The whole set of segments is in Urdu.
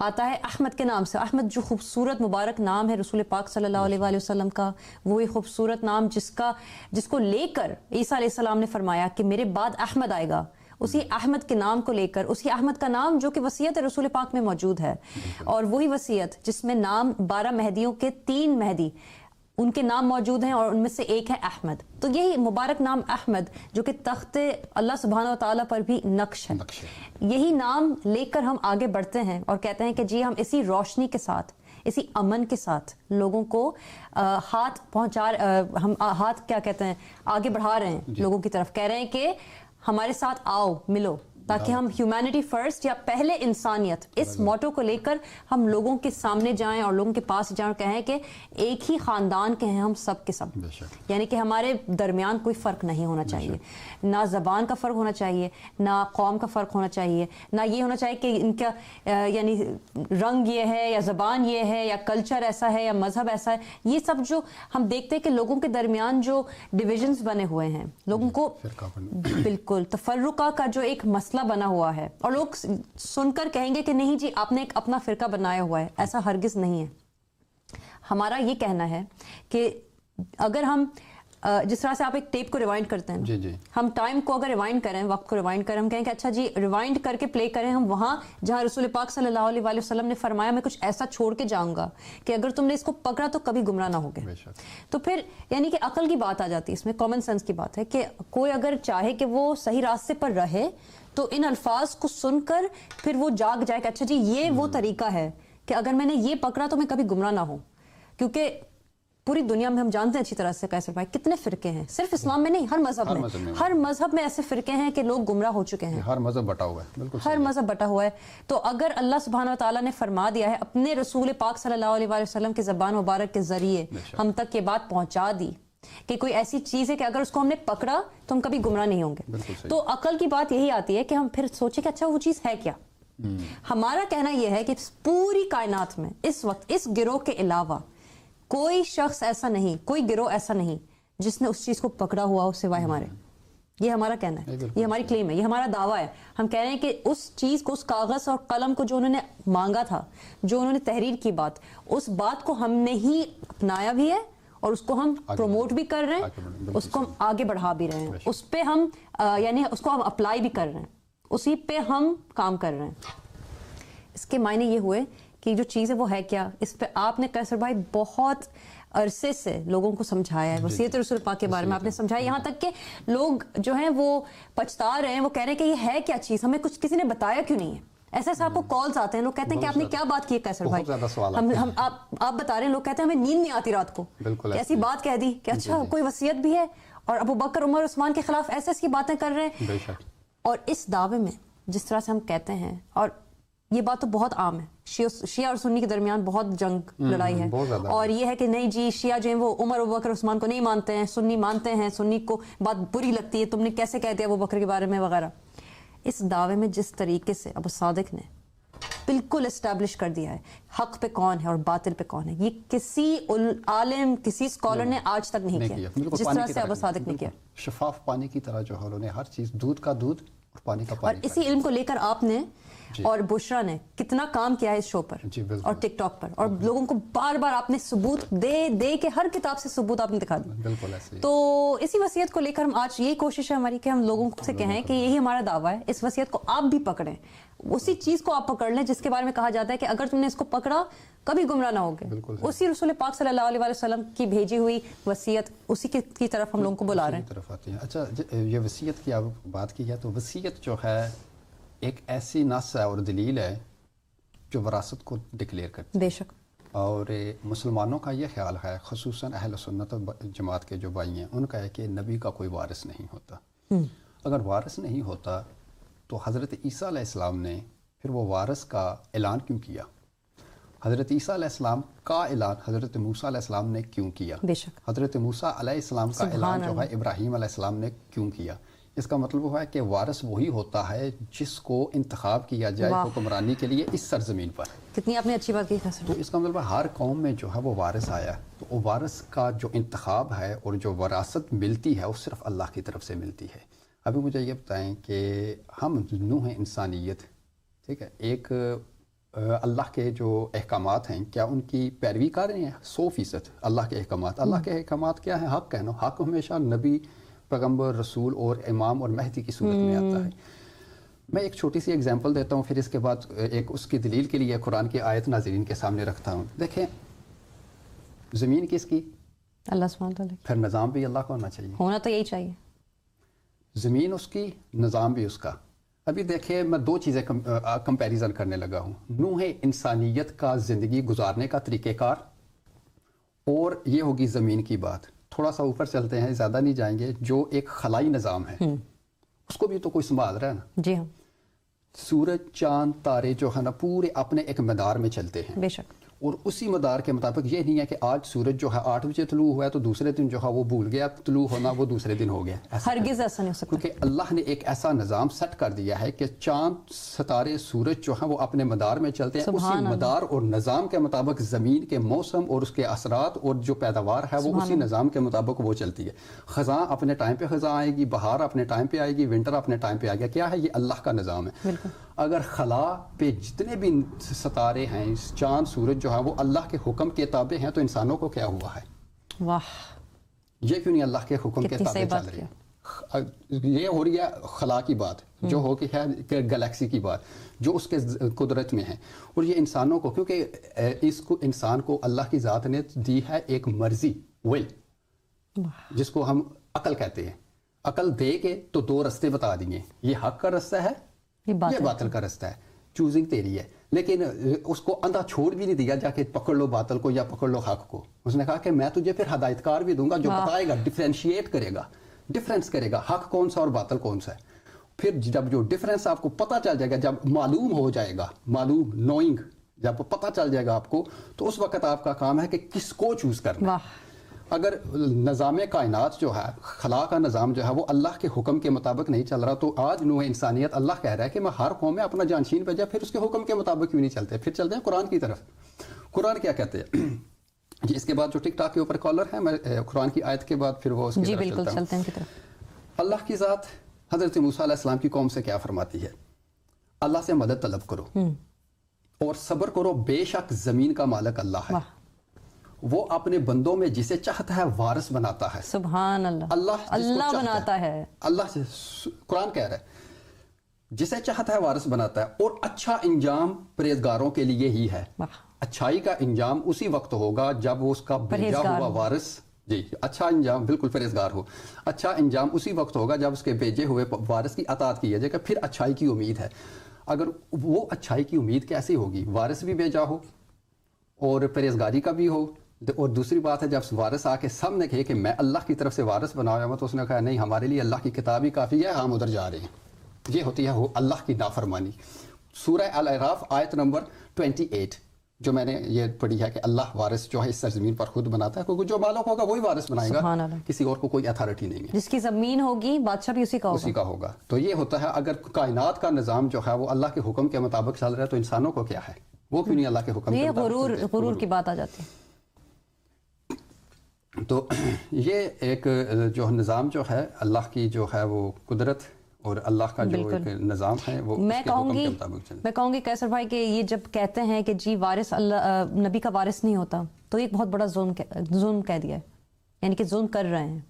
آتا ہے احمد کے نام سے. احمد جو خوبصورت مبارک نام ہے رسول پاک صلی اللہ علیہ وآلہ وسلم کا, وہی خوبصورت نام جس کو لے کر عیسیٰ علیہ السلام نے فرمایا کہ میرے بعد احمد آئے گا, اسی احمد کے نام کو لے کر, اسی احمد کا نام جو کہ وصیت رسول پاک میں موجود ہے, اور وہی وصیت جس میں نام 12 مہدیوں کے 3 مہدی ان کے نام موجود ہیں اور ان میں سے ایک ہے احمد. تو یہی مبارک نام احمد جو کہ تخت اللہ سبحانہ و تعالیٰ پر بھی نقش ہے, یہی نام لے کر ہم آگے بڑھتے ہیں اور کہتے ہیں کہ جی ہم اسی روشنی کے ساتھ, اسی امن کے ساتھ لوگوں کو ہم ہاتھ کیا کہتے ہیں آگے بڑھا رہے ہیں لوگوں کی طرف, کہہ رہے ہیں کہ ہمارے ساتھ آؤ ملو, تاکہ ہم ہیومینٹی فرسٹ یا پہلے انسانیت اس موٹو کو لے کر ہم لوگوں کے سامنے جائیں اور لوگوں کے پاس جائیں اور کہیں کہ ایک ہی خاندان کے ہیں ہم سب کے سب, یعنی کہ ہمارے درمیان کوئی فرق نہیں ہونا چاہیے, نہ زبان کا فرق ہونا چاہیے, نہ قوم کا فرق ہونا چاہیے, نہ یہ ہونا چاہیے کہ ان کا یعنی رنگ یہ ہے یا زبان یہ ہے یا کلچر ایسا ہے یا مذہب ایسا ہے. یہ سب جو ہم دیکھتے ہیں کہ لوگوں کے درمیان جو ڈویژنز بنے ہوئے ہیں, لوگوں کو بالکل تفرقہ کا جو ایک مسئلہ بنا ہوا ہے, اور لوگ سن کر کہیں گے کہ نہیں جی آپ نے ایک اپنا فرقہ بنایا ہوا ہے. ایسا ہرگز نہیں ہے. ہمارا یہ کہنا ہے کہ اگر ہم جس طرح سے آپ ایک ٹیپ کو ریوائنڈ کرتے ہیں, ہم ٹائم کو اگر ریوائنڈ کریں, وقت کو ریوائنڈ کریں, ہم کہیں کہ اچھا جی ریوائنڈ کر کے پلے کریں ہم وہاں جہاں رسول پاک صلی اللہ علیہ وآلہ وسلم نے فرمایا میں کچھ ایسا چھوڑ کے جاؤں گا کہ اگر تم نے اس کو پکڑا تو کبھی گمراہ نہ ہوگے. تو پھر یعنی کہ عقل کی بات آ جاتی ہے اس میں, کامن سینس کی بات ہے کہ کوئی اگر چاہے کہ وہ صحیح راستے پر رہے تو ان الفاظ کو سن کر پھر وہ جاگ جائے کہ اچھا جی یہ وہ طریقہ ہے کہ اگر میں نے یہ پکڑا تو میں کبھی گمراہ نہ ہوں. کیونکہ پوری دنیا میں ہم جانتے ہیں اچھی طرح سے کیسر بھائی کتنے فرقے ہیں, صرف اسلام میں نہیں ہر مذہب میں, ہر مذہب میں ایسے فرقے ہیں کہ لوگ گمراہ ہو چکے ہیں, ہر مذہب بٹا ہوا ہے, بالکل ہر مذہب بٹا ہوا ہے. تو اگر اللہ سبحانہ و تعالیٰ نے فرما دیا ہے اپنے رسول پاک صلی اللہ علیہ وآلہ وسلم کی زبان مبارک کے ذریعے ہم تک یہ بات پہنچا دی کہ کوئی ایسی چیز ہے کہ اگر اس کو ہم نے پکڑا تو ہم کبھی گمراہ نہیں ہوں گے. تو عقل کی بات یہی آتی ہے کہ ہم پھر سوچیں کہ اچھا وہ چیز ہے کیا. ہمارا کہنا یہ ہے کہ پوری کائنات میں اس وقت اس گروہ کے علاوہ کوئی شخص ایسا نہیں, کوئی گروہ ایسا نہیں جس نے اس چیز کو پکڑا ہوا ہو سوائے ہمارے. یہ ہمارا کہنا ہے, یہ ہماری کلیم ہے, یہ ہمارا دعویٰ ہے. ہم کہہ رہے ہیں کہ اس چیز کو, اس کاغذ اور قلم کو جو انہوں نے مانگا تھا, جو انہوں نے تحریر کی بات, اس بات کو ہم نے ہی اپنایا بھی ہے اور اس کو ہم پروموٹ بھی کر رہے ہیں, اس کو ہم آگے بڑھا بھی رہے ہیں, اس پہ ہم یعنی اس کو ہم اپلائی بھی کر رہے ہیں, اسی پہ ہم کام کر رہے ہیں. اس کے معنی یہ ہوئے کہ جو چیز ہے وہ ہے کیا. اس پہ آپ نے کیسر بھائی بہت عرصے سے لوگوں کو سمجھایا ہے, وصیت رسول پاک کے بارے میں آپ نے سمجھایا, یہاں تک کہ لوگ جو ہیں وہ پچھتا رہے ہیں, وہ کہہ رہے ہیں کہ یہ ہے کیا چیز, ہمیں کچھ کسی نے بتایا کیوں نہیں ہے. ایسے ایسے آپ کو کالز آتے ہیں, لوگ کہتے ہیں کہ آپ نے کیا بات کی ہے کیسر بھائی, آپ بتا رہے ہیں, لوگ کہتے ہیں ہمیں نیند نہیں آتی رات کو, ایسی بات کہہ دی کہ اچھا کوئی وصیت بھی ہے, اور ابو بکر عمر عثمان کے خلاف ایسے ایسی باتیں کر رہے ہیں. اور اس دعوے میں جس طرح سے ہم کہتے ہیں, اور یہ بات تو بہت عام ہے, شیعہ اور سنی کے درمیان بہت جنگ لڑائی ہے, اور یہ ہے کہ نہیں جی شیعہ جو ہیں وہ عمر ابو بکر عثمان کو نہیں مانتے ہیں, سنی مانتے ہیں, سنی کو بات بری لگتی ہے, تم نے کیسے کہہ دیا ابو بکر کے بارے میں وغیرہ. اس دعوے میں جس طریقے سے ابو صادق نے بالکل اسٹیبلش کر دیا ہے حق پہ کون ہے اور باطل پہ کون ہے, یہ کسی عالم کسی اسکالر نے آج تک نہیں کیا جس طرح سے ابو صادق نے کیا. شفاف پانی کی طرح جو ہے انہوں نے ہر چیز, دودھ کا دودھ اور پانی کا پانی. اور اسی علم کو لے کر آپ نے اور بشرا نے کتنا کام کیا ہے اس شو پر اور ٹک ٹاک پر, اور لوگوں کو بار بار آپ نے ثبوت دے کے ہر کتاب سے ثبوت آپ نے دکھا دی. تو اسی وصیت کو لے کر ہم آج یہی کوشش ہے ہماری کہ ہم لوگوں سے کہیں کہ یہی ہمارا دعویٰ ہے, اس وصیت کو آپ بھی پکڑیں, اسی چیز کو آپ پکڑ لیں جس کے بارے میں کہا جاتا ہے کہ اگر تم نے اس کو پکڑا کبھی گمراہ نہ ہوگے. اسی رسول پاک صلی اللہ علیہ وسلم کی بھیجی ہوئی وصیت, اسی کی طرف ہم لوگوں کو بلا رہے ہیں. اچھا یہ وصیت کی آپ بات کی ہے, تو وصیت جو ہے ایک ایسی نص ہے اور دلیل ہے جو وراثت کو ڈکلیئر کرتی ہے. بے شک. اور مسلمانوں کا یہ خیال ہے, خصوصاً اہل سنت جماعت کے جو بھائی ہیں, ان کا ہے کہ نبی کا کوئی وارث نہیں ہوتا. اگر وارث نہیں ہوتا تو حضرت عیسیٰ علیہ السلام نے پھر وہ وارث کا اعلان کیوں کیا؟ حضرت عیسیٰ علیہ السلام کا اعلان حضرت موسیٰ علیہ السلام نے کیوں کیا؟ بے شک. حضرت موسیٰ علیہ السلام کا اعلان جو ہے ابراہیم علیہ السلام نے کیوں کیا؟ اس کا مطلب وہ ہے کہ وارث وہی ہوتا ہے جس کو انتخاب کیا جائے حکمرانی کے لیے اس سرزمین پر. کتنی آپ نے اچھی بات کی. تو اس کا مطلب ہر قوم میں جو ہے وہ وارث آیا, تو وہ وارث کا جو انتخاب ہے اور جو وراثت ملتی ہے وہ صرف اللہ کی طرف سے ملتی ہے. ابھی مجھے یہ بتائیں کہ ہم نوح انسانیت, ٹھیک ہے, ایک اللہ کے جو احکامات ہیں کیا ان کی پیروی کر رہے ہیں 100%؟ اللہ کے احکامات کیا ہیں؟ حق کہنا. حق ہمیشہ نبی، پیغمبر، رسول اور امام اور مہدی کی صورت میں آتا ہے. میں ایک چھوٹی سی اگزامپل دیتا ہوں، پھر اس کے بعد ایک اس کی دلیل کے لیے قرآن کی آیت ناظرین کے سامنے رکھتا ہوں. دیکھیں، زمین کس کی؟ اللہ سبحانہ تعالیٰ. پھر نظام بھی اللہ کا ہونا چاہیے. ہونا تو یہی چاہیے. زمین اس کی، نظام بھی اس کا. ابھی دیکھیں، میں 2 چیزیں کمپیریزن کرنے لگا ہوں. نوح انسانیت کا زندگی گزارنے کا طریقہ کار، اور یہ ہوگی زمین کی بات. تھوڑا سا اوپر چلتے ہیں، زیادہ نہیں جائیں گے. جو ایک خلائی نظام ہے اس کو بھی تو کوئی سنبھال رہا ہے نا. جی ہاں. سورج، چاند، تارے جو ہے نا پورے اپنے ایک مدار میں چلتے ہیں. بے شک. اور اسی مدار کے مطابق یہ نہیں ہے کہ آج سورج جو ہے 8 بجے طلوع ہوا ہے تو دوسرے دن جو ہے وہ بھول گیا طلوع ہونا، وہ دوسرے دن ہو گیا. ہرگز ایسا نہیں ہو سکتا، کیونکہ اللہ نے ایک ایسا نظام سیٹ کر دیا ہے کہ چاند، ستارے، سورج جو ہیں وہ اپنے مدار میں چلتے ہیں. اسی مدار اور نظام کے مطابق زمین کے موسم اور اس کے اثرات اور جو پیداوار ہے وہ اسی نظام کے مطابق وہ چلتی ہے. خزاں اپنے ٹائم پہ خزاں آئے گی، بہار اپنے ٹائم پہ آئے گی، ونٹر اپنے ٹائم پہ آئے گا. کیا ہے؟ یہ اللہ کا نظام ہے. بالکل. اگر خلا پہ جتنے بھی ستارے ہیں، چاند، سورج جو ہے وہ اللہ کے حکم کے تابع ہیں، تو انسانوں کو کیا ہوا ہے؟ واہ، یہ کیوں نہیں اللہ کے حکم کے تابع چل رہی ہے؟ یہ ہو رہی ہے خلا کی بات، جو ہو کہ ہے گلیکسی کی بات، جو اس کے قدرت میں ہے. اور یہ انسانوں کو، کیونکہ اس کو انسان کو اللہ کی ذات نے دی ہے ایک مرضی، ول، جس کو ہم عقل کہتے ہیں. عقل دے کے تو 2 رستے بتا دیے، یہ حق کا رستہ ہے، یہ باطل کا رستہ ہے. چوزنگ تیری ہے. لیکن اس کو اندھا چھوڑ بھی نہیں دیا جا کے پکڑ لو باطل کو یا پکڑ لو حق کو. اس نے کہا کہ میں تجھے پھر ہدایت کار بھی دوں گا جو بتائے گا، ڈیفرینشیٹ کرے گا، ڈفرینس کرے گا حق کون سا اور باطل کون سا ہے. پھر جب جو ڈفرینس آپ کو پتہ چل جائے گا، جب معلوم ہو جائے گا، معلوم، نوئنگ، جب پتہ چل جائے گا آپ کو، تو اس وقت آپ کا کام ہے کہ کس کو چوز کرنا. اگر نظام کائنات جو ہے، خلا کا نظام جو ہے وہ اللہ کے حکم کے مطابق نہیں چل رہا، تو آج نوح انسانیت اللہ کہہ رہا ہے کہ میں ہر قوم میں اپنا جانشین بھیجا، پھر اس کے حکم کے مطابق کیوں نہیں چلتے؟ پھر چلتے ہیں قرآن کی طرف. قرآن کیا کہتے ہیں جی؟ اس کے بعد جو ٹک ٹاک کے اوپر کالر ہے، میں قرآن کی آیت کے بعد پھر وہ اس کی طرف چلتا ہوں. اللہ کی ذات حضرت موسیٰ علیہ السلام کی قوم سے کیا فرماتی ہے؟ اللہ سے مدد طلب کرو اور صبر کرو، بے شک زمین کا مالک اللہ ہے، وہ اپنے بندوں میں جسے چاہتا ہے وارث بناتا ہے. سبحان اللہ. اللہ بناتا ہے. اللہ سے قرآن کہہ رہا ہے جسے چاہتا ہے وارث بناتا ہے، اور اچھا انجام پرہیزگاروں کے لیے ہی ہے. اچھائی کا انجام اسی وقت ہوگا جب وہ اس کا بھیجا ہوا وارث، جی اچھا انجام، بالکل پرہیزگار ہو. اچھا انجام اسی وقت ہوگا جب اس کے بھیجے ہوئے وارث کی اطاعت کی جائے گا، پھر اچھائی کی امید ہے. اگر وہ اچھائی کی امید کیسی ہوگی؟ وارث بھی بھیجا ہو اور پرہیزگاری کا بھی ہو. اور دوسری بات ہے جب وارث آ کے سب نے کہے کہ میں اللہ کی طرف سے وارث بنایا ہوں، تو اس نے کہا نہیں، ہمارے لیے اللہ کی کتاب ہی کافی ہے، ہم ادھر جا رہے ہیں. یہ ہوتی ہے اللہ کی نافرمانی. سورہ الاعراف آیت نمبر 28 جو میں نے یہ پڑھی ہے کہ اللہ وارث جو ہے اس سرزمین پر خود بناتا ہے، کیونکہ جو مالک ہوگا وہی وارث بنائے گا، کسی اور کو کوئی اتھارٹی نہیں ہے. جس کی زمین ہوگی بادشاہ بھی اسی کا ہوگا. تو یہ ہوتا ہے اگر کائنات کا نظام جو ہے وہ اللہ کے حکم کے مطابق چل رہا ہے، تو انسانوں کو کیا ہے؟ وہ کیوں نہیں اللہ کے حکم کے مطابق؟ غرور کی بات آ جاتی ہے. تو یہ ایک جو نظام جو ہے اللہ کی جو ہے وہ قدرت اور اللہ کا جو ایک نظام ہے وہ میں کہوں گی قیصر بھائی کہ یہ جب کہتے ہیں کہ جی وارث اللہ، نبی کا وارث نہیں ہوتا، تو ایک بہت بڑا ظلم کہہ دیا ہے. یعنی کہ ظلم کر رہے ہیں،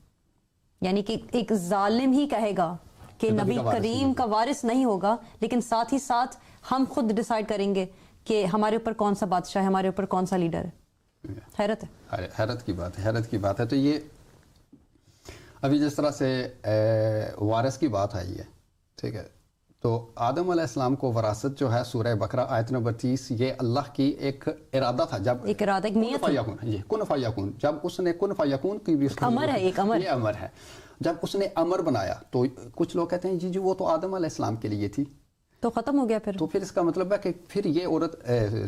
یعنی کہ ایک ظالم ہی کہے گا کہ نبی کریم کا وارث نہیں ہوگا، لیکن ساتھ ہی ساتھ ہم خود ڈیسائیڈ کریں گے کہ ہمارے اوپر کون سا بادشاہ ہے، ہمارے اوپر کون سا لیڈر ہے. حیرت ہے، حیرت کی بات ہے. تو یہ ابھی جس طرح سے وارث کی بات آئی ہے، ٹھیک ہے، تو آدم علیہ السلام کو وراثت جو ہے سورہ بقرہ آیت نمبر 30، یہ اللہ کی ایک ارادہ تھا. جب ایک ارادہ، ایک نیت ہے، کن فیکون، جب اس نے کن فیکون کی بھی امر ہے، ایک امر، یہ امر ہے. جب اس نے امر بنایا تو کچھ لوگ کہتے ہیں جی وہ تو آدم علیہ السلام کے لیے تھی، تو ختم ہو گیا. تو پھر اس کا مطلب ہے کہ پھر یہ عورت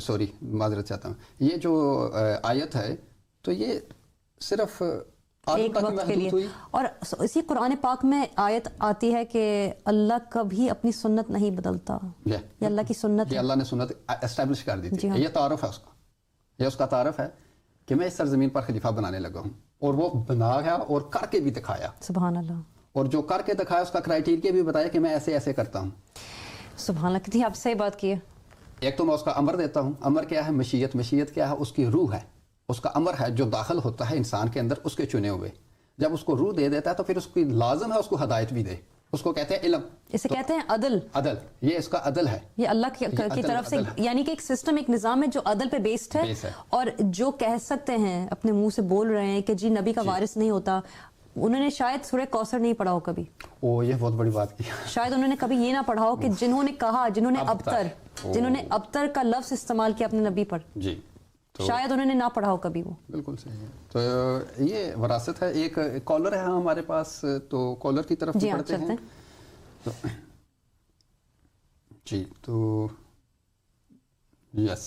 سوری معذرت چاہتا ہوں، یہ جو آیت ہے تو یہ صرف ایک وقت کے لیے. اور اسی قرآن پاک میں آیت آتی ہے کہ اللہ کبھی اپنی سنت نہیں بدلتا، یہ اللہ کی سنت ہے، اللہ نے سنت اسٹیبلش کر دی تھی. یہ تعارف ہے اس کا، یہ اس کا تعارف ہے کہ میں اس سرزمین پر خلیفہ بنانے لگا ہوں، اور وہ بنا گیا اور کر کے بھی دکھایا. سبحان اللہ. اور جو کر کے دکھایا اس کا کرائٹیریا بھی بتایا کہ میں ایسے ایسے کرتا ہوں. سبحان اللہ. کتنی آپ صحیح بات کی ہے. ایک تو میں اس کا امر دیتا ہوں. امر کیا ہے؟ مشیت. مشیت کیا ہے؟ اس کی روح ہے, اس کا امر ہے جو داخل ہوتا ہے انسان کے اندر اس کے چنے ہوئے. جب اس کو روح دے دیتا ہے تو پھر اس کی لازم ہے اس کو ہدایت بھی دے. اس کو کہتے ہیں علم. اسے کہتے ہیں عدل. عدل, یہ اس کا عدل ہے, یہ اللہ کی طرف سے, یعنی کہ ایک سسٹم, ایک نظام ہے جو عدل پہ بیسڈ ہے. اور جو کہہ سکتے ہیں اپنے منہ سے بول رہے ہیں کہ جی نبی کا وارث نہیں ہوتا, انہوں نے شاید سورہ کوثر نہیں پڑھا ہو کبھی. یہ بہت بڑی بات کی. شاید انہوں نے کبھی یہ نہ پڑھا ہو کہ جنہوں نے کہا, جنہوں نے ابتر کا لفظ استعمال کیا اپنے نبی پر, جی شاید انہوں نے نہ پڑھا ہو کبھی. وہ بالکل صحیح ہے. تو یہ وراثت ہے. ایک کالر ہے ہمارے پاس, تو کالر کی طرف پڑھتے ہیں. جی تو یس,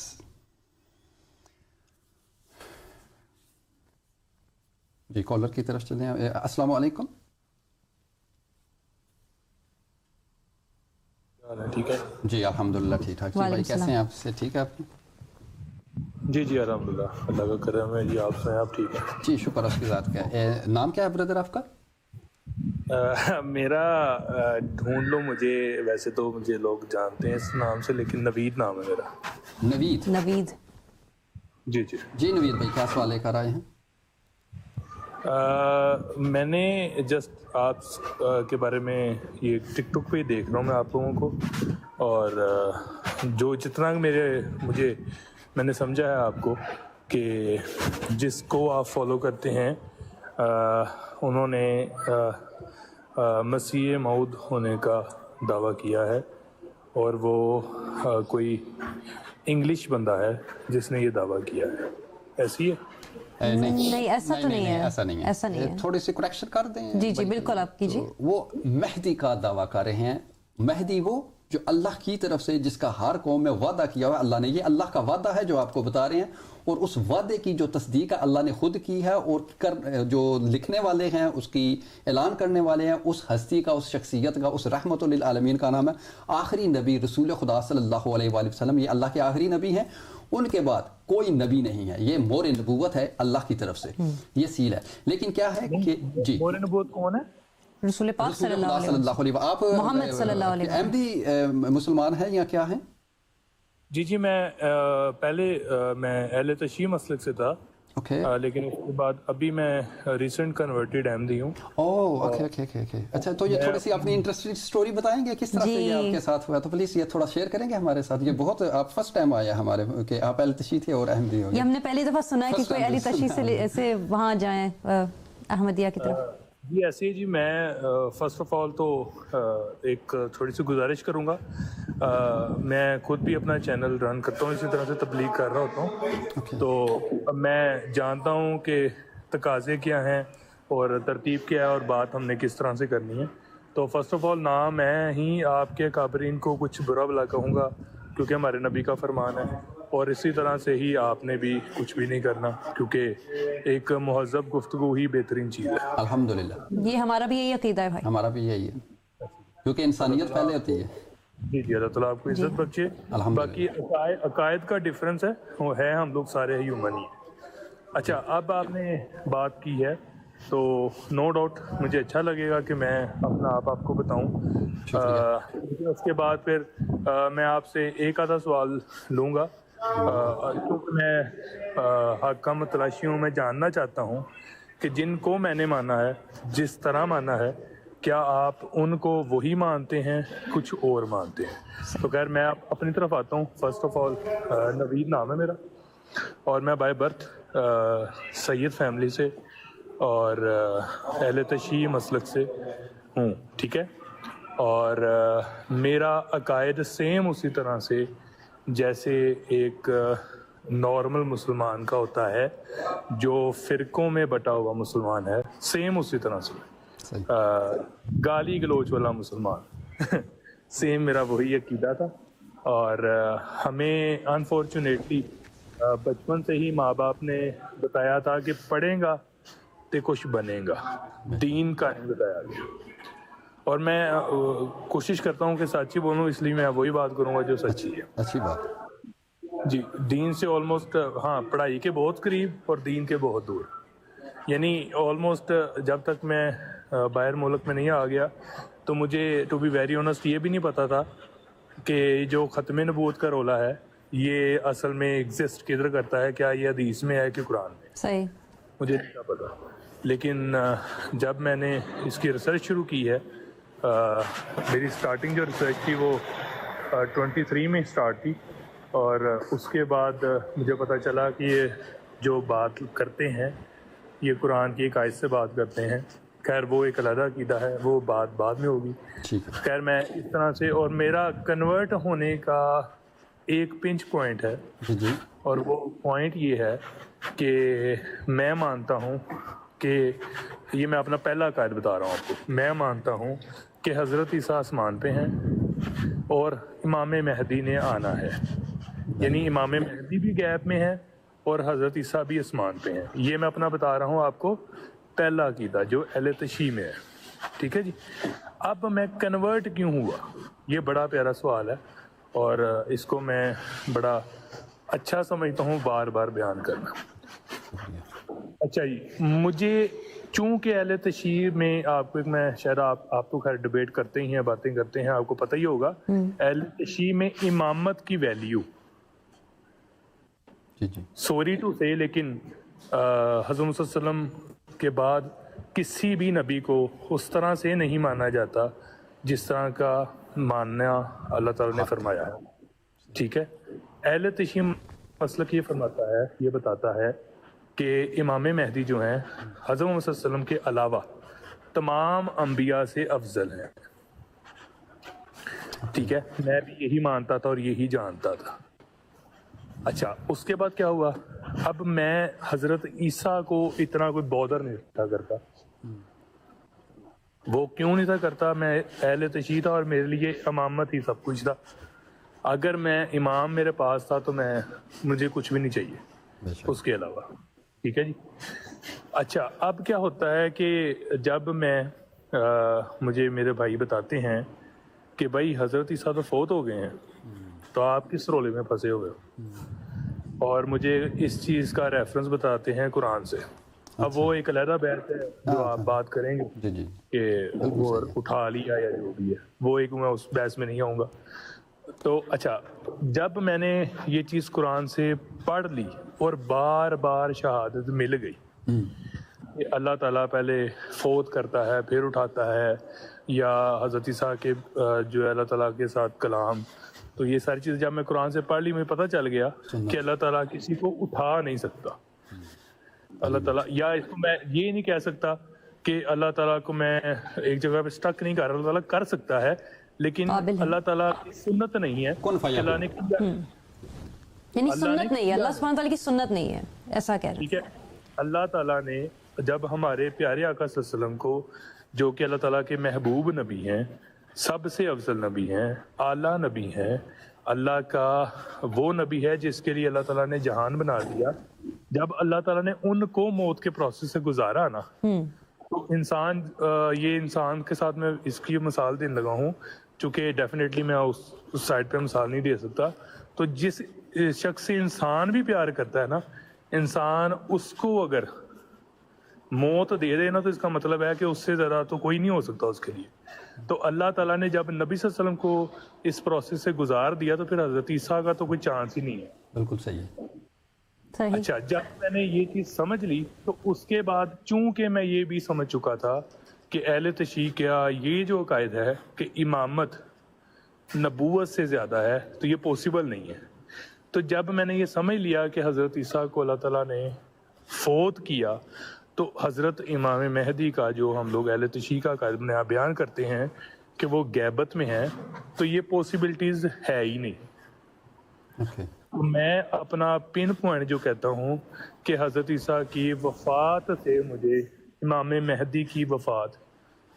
جی کالر کی طرف چلیں. السلام علیکم. ٹھیک ہے جی الحمدللہ ٹھیک ٹھاک. جی بھائی کیسے ہیں آپ؟ سے ٹھیک ہے آپ؟ جی الحمدللہ, اللہ کا کرم ہے. جی آپ سے آپ ٹھیک ہیں؟ جی شکر اس کی ذات. کیا نام کیا ہے بردر آپ کا؟ میرا ڈھونڈ لو مجھے, ویسے تو مجھے لوگ جانتے ہیں اس نام سے, لیکن نوید نام ہے میرا. نوید. جی نوید بھائی کیا سوال لے کر آئے ہیں؟ میں نے جسٹ آپ کے بارے میں یہ ٹک ٹک پہ ہی دیکھ رہا ہوں میں آپ لوگوں کو, اور جو جتنا میں نے سمجھا ہے آپ کو کہ جس کو آپ فالو کرتے ہیں انہوں نے مسیح موعود ہونے کا دعویٰ کیا ہے, اور وہ کوئی انگلش بندہ ہے جس نے یہ دعویٰ کیا ہے. ایسی ہے؟ نہیں ایسا تو نہیں ہے. ایسا نہیں ہے. تھوڑی سی کریکشن کر دیں. جی بالکل آپ کیجیے. وہ مہدی کا دعویٰ کر رہے ہیں. مہدی وہ جو اللہ کی طرف سے جس کا ہر قوم میں وعدہ کیا ہوا اللہ نے, یہ اللہ کا وعدہ ہے جو آپ کو بتا رہے ہیں, اور اس وعدے کی جو تصدیق ہے اللہ نے خود کی ہے, اور جو لکھنے والے ہیں اس کی اعلان کرنے والے ہیں, اس ہستی کا, اس شخصیت کا, اس رحمت للعالمین کا نام ہے آخری نبی رسول خدا صلی اللہ علیہ وآلہ وسلم. یہ اللہ کے آخری نبی ہیں, ان کے بعد کوئی نبی نہیں ہے. یہ مور نبوت ہے اللہ کی طرف سے, یہ سیل ہے. لیکن کیا ہے کہ جی مور نبوت کون ہے؟ رسول پاک صلی اللہ علیہ وسلم. آپ محمد صلی اللہ علیہ وسلم احمدی مسلمان ہیں یا کیا ہیں؟ جی میں پہلے میں اہل تشیع مسلک سے تھا, لیکن اس کے بعد ابھی میں ریسنٹ کنورٹیڈ احمدی ہوں. اچھا, تو یہ تھوڑی سی اپنی انٹرسٹنگ سٹوری بتائیں گے کس طرح سے یہ آپ کے ساتھ ہوا؟ تو پلیز یہ تھوڑا شیئر کریں گے ہمارے ساتھ. یہ بہت آپ فرسٹ ٹائم آیا ہمارے کہ آپ اہل تشیع تھے اور احمدی ہو گئے. یہ ہم نے پہلی دفعہ سنا ہے کہ کوئی اہل تشیع سے وہاں جائیں احمدیہ کی طرف. جی ایسے جی میں فرسٹ آف آل تو ایک تھوڑی سی گزارش کروں گا. میں خود بھی اپنا چینل رن کرتا ہوں, اسی طرح سے تبلیغ کر رہا ہوتا ہوں, تو میں جانتا ہوں کہ تقاضے کیا ہیں اور ترتیب کیا ہے اور بات ہم نے کس طرح سے کرنی ہے. تو فرسٹ آف آل میں ہی آپ کے کابرین کو کچھ برا بلا کہوں گا کیونکہ ہمارے نبی کا فرمان ہے, اور اسی طرح سے ہی آپ نے بھی کچھ بھی نہیں کرنا کیونکہ ایک مہذب گفتگو ہی بہترین چیز ہے. الحمدللہ, یہ ہمارا بھی یہی عقیدہ ہے بھائی. ہمارا بھی یہی ہے کیونکہ انسانیت پہلے ہوتی ہے. جی اللہ تعالیٰ آپ کو عزت بخشے. باقی عقائد کا ڈفرینس ہے, وہ ہے ہم لوگ سارے ہیومن ہی ہیں. اچھا, اب آپ نے بات کی ہے تو نو ڈاؤٹ مجھے اچھا لگے گا کہ میں اپنا آپ کو بتاؤں. اس کے بعد پھر میں آپ سے ایک آدھا سوال لوں گا کیونکہ میں حکم تلاشیوں میں جاننا چاہتا ہوں کہ جن کو میں نے مانا ہے, جس طرح مانا ہے, کیا آپ ان کو وہی مانتے ہیں کچھ اور مانتے ہیں؟ تو خیر میں اپنی طرف آتا ہوں. فرسٹ آف آل نوید نام ہے میرا, اور میں بائی برتھ سید فیملی سے اور اہل تشیع مسلک سے ہوں, ٹھیک ہے. اور میرا عقائد سیم اسی طرح سے جیسے ایک نارمل مسلمان کا ہوتا ہے جو فرقوں میں بٹا ہوا مسلمان ہے, سیم اسی طرح سے گالی گلوچ والا مسلمان سیم میرا وہی عقیدہ تھا. اور ہمیں انفارچونیٹلی بچپن سے ہی ماں باپ نے بتایا تھا کہ پڑھیں گا تو کچھ بنے گا, دین کا نہیں بتایا گیا. اور میں کوشش کرتا ہوں کہ سچی بولوں, اس لیے میں وہی بات کروں گا جو سچی ہے. اچھی بات. جی دین سے آلموسٹ ہاں پڑھائی کے بہت قریب اور دین کے بہت دور. یعنی آلموسٹ جب تک میں باہر ملک میں نہیں آ گیا تو مجھے ٹو بی ویری آنیسٹ یہ بھی نہیں پتا تھا کہ جو ختم نبوت کا رولا ہے یہ اصل میں ایگزسٹ کدھر کرتا ہے, کیا یہ حدیث میں ہے کہ قرآن میں؟ صحیح. مجھے نہیں پتا, لیکن جب میں نے اس کی ریسرچ شروع کی ہے, میری سٹارٹنگ جو ریسرچ تھی وہ 23 میں سٹارٹ تھی, اور اس کے بعد مجھے پتہ چلا کہ یہ جو بات کرتے ہیں یہ قرآن کی ایک آیت سے بات کرتے ہیں. خیر وہ ایک علیحدہ عقیدہ ہے, وہ بات بعد میں ہوگی. خیر میں اس طرح سے, اور میرا کنورٹ ہونے کا ایک پنچ پوائنٹ ہے, اور وہ پوائنٹ یہ ہے کہ میں مانتا ہوں کہ یہ میں اپنا پہلا عقائد بتا رہا ہوں آپ کو, میں مانتا ہوں کہ حضرت عیسیٰ آسمان پہ ہیں اور امام مہدی نے آنا ہے, یعنی امام مہدی بھی غیب میں ہے اور حضرت عیسیٰ بھی آسمان پہ ہیں. یہ میں اپنا بتا رہا ہوں آپ کو پہلا عقیدہ جو اہل تشیع میں ہے, ٹھیک ہے جی. اب میں کنورٹ کیوں ہوا, یہ بڑا پیارا سوال ہے, اور اس کو میں بڑا اچھا سمجھتا ہوں بار بار بیان کرنا. اچھا جی, مجھے چونکہ اہل تشیع میں آپ کو ایک, میں شاید آپ تو خیر ڈبیٹ کرتے ہی ہیں, باتیں کرتے ہیں, آپ کو پتہ ہی ہوگا اہل تشیع میں امامت کی ویلیو, سوری ٹو سے, لیکن حضرت صلی اللہ علیہ وسلم کے بعد کسی بھی نبی کو اس طرح سے نہیں مانا جاتا جس طرح کا ماننا اللہ تعالیٰ نے فرمایا ہے, ٹھیک ہے. اہل تشیع مسلک یہ فرماتا ہے, یہ بتاتا ہے کہ امام مہدی جو ہیں حضرت محمد صلی اللہ علیہ وسلم کے علاوہ تمام انبیاء سے افضل ہیں, ٹھیک ہے. میں بھی یہی مانتا تھا اور یہی جانتا تھا. اچھا اس کے بعد کیا ہوا, اب میں حضرت عیسیٰ کو اتنا کوئی بودر نہیں تھا کرتا. وہ کیوں نہیں تھا کرتا, میں اہل تشیع تھا اور میرے لیے امامت ہی سب کچھ تھا. اگر میں امام میرے پاس تھا تو مجھے کچھ بھی نہیں چاہیے اس کے علاوہ, ٹھیک ہے جی. اچھا اب کیا ہوتا ہے کہ جب مجھے میرے بھائی بتاتے ہیں کہ بھائی حضرت عیسیٰ تو فوت ہو گئے ہیں, تو آپ کس رولے میں پھنسے ہوئے ہو, اور مجھے اس چیز کا ریفرنس بتاتے ہیں قرآن سے. اب وہ ایک علیحدہ بحث ہے جو آپ بات کریں گے کہ وہ اٹھا لیا یا جو بھی ہے, وہ ایک, میں اس بحث میں نہیں آؤں گا. تو اچھا جب میں نے یہ چیز قرآن سے پڑھ لی اور بار بار شہادت مل گئی کہ اللہ تعالیٰ پہلے فوت کرتا ہے پھر اٹھاتا ہے, یا حضرت عیسیٰ کے جو ہے اللہ تعالیٰ کے ساتھ کلام, تو یہ ساری چیز جب میں قرآن سے پڑھ لی مجھے پتہ چل گیا کہ اللہ تعالیٰ کسی کو اٹھا نہیں سکتا. اللہ تعالیٰ, یا اس کو میں یہ نہیں کہہ سکتا کہ اللہ تعالیٰ کو میں ایک جگہ پہ سٹک نہیں کر رہا, اللہ تعالیٰ کر سکتا ہے لیکن اللہ تعالیٰ کی سنت نہیں ہے, اللہ نے یعنی سنت نہیں ہے, اللہ سبحانہ تعالیٰ کی سنت نہیں ہے, ایسا کہہ رہے ہیں. ٹھیک ہے, اللہ تعالیٰ نے جب ہمارے پیارے آقا صلی اللہ علیہ وسلم کو, جو کہ اللہ تعالیٰ کے محبوب نبی ہیں, سب سے افضل نبی ہیں, اعلیٰ نبی ہیں, اللہ کا وہ نبی ہے جس کے لیے اللہ تعالیٰ نے جہان بنا دیا, جب اللہ تعالیٰ نے ان کو موت کے پروسیس سے گزارا نا, تو انسان, یہ انسان کے ساتھ میں اس کی مثال دینے لگا ہوں چونکہ ڈیفینیٹلی میں اس سائڈ پہ مثال نہیں دے سکتا. تو جس شخص سے انسان بھی پیار کرتا ہے نا, انسان اس کو اگر موت دے دے نا تو اس کا مطلب ہے کہ اس سے زیادہ تو کوئی نہیں ہو سکتا اس کے لیے. تو اللہ تعالیٰ نے جب نبی صلی اللہ علیہ وسلم کو اس پروسیس سے گزار دیا تو پھر حضرت عیسیٰ کا تو کوئی چانس ہی نہیں ہے. بالکل صحیح ہے. اچھا جب میں نے یہ چیز سمجھ لی تو اس کے بعد چونکہ میں یہ بھی سمجھ چکا تھا کہ اہل تشیع کیا یہ جو عقائد ہے کہ امامت نبوت سے زیادہ ہے تو یہ پوسیبل نہیں ہے. تو جب میں نے یہ سمجھ لیا کہ حضرت عیسیٰ کو اللہ تعالیٰ نے فوت کیا, تو حضرت امام مہدی کا جو ہم لوگ اہل تشیع کا عقائد بیان کرتے ہیں کہ وہ غیبت میں ہیں, تو یہ پاسبلٹیز ہے ہی نہیں. میں اپنا پن پوائنٹ جو کہتا ہوں کہ حضرت عیسیٰ کی وفات سے مجھے امام مہدی کی وفات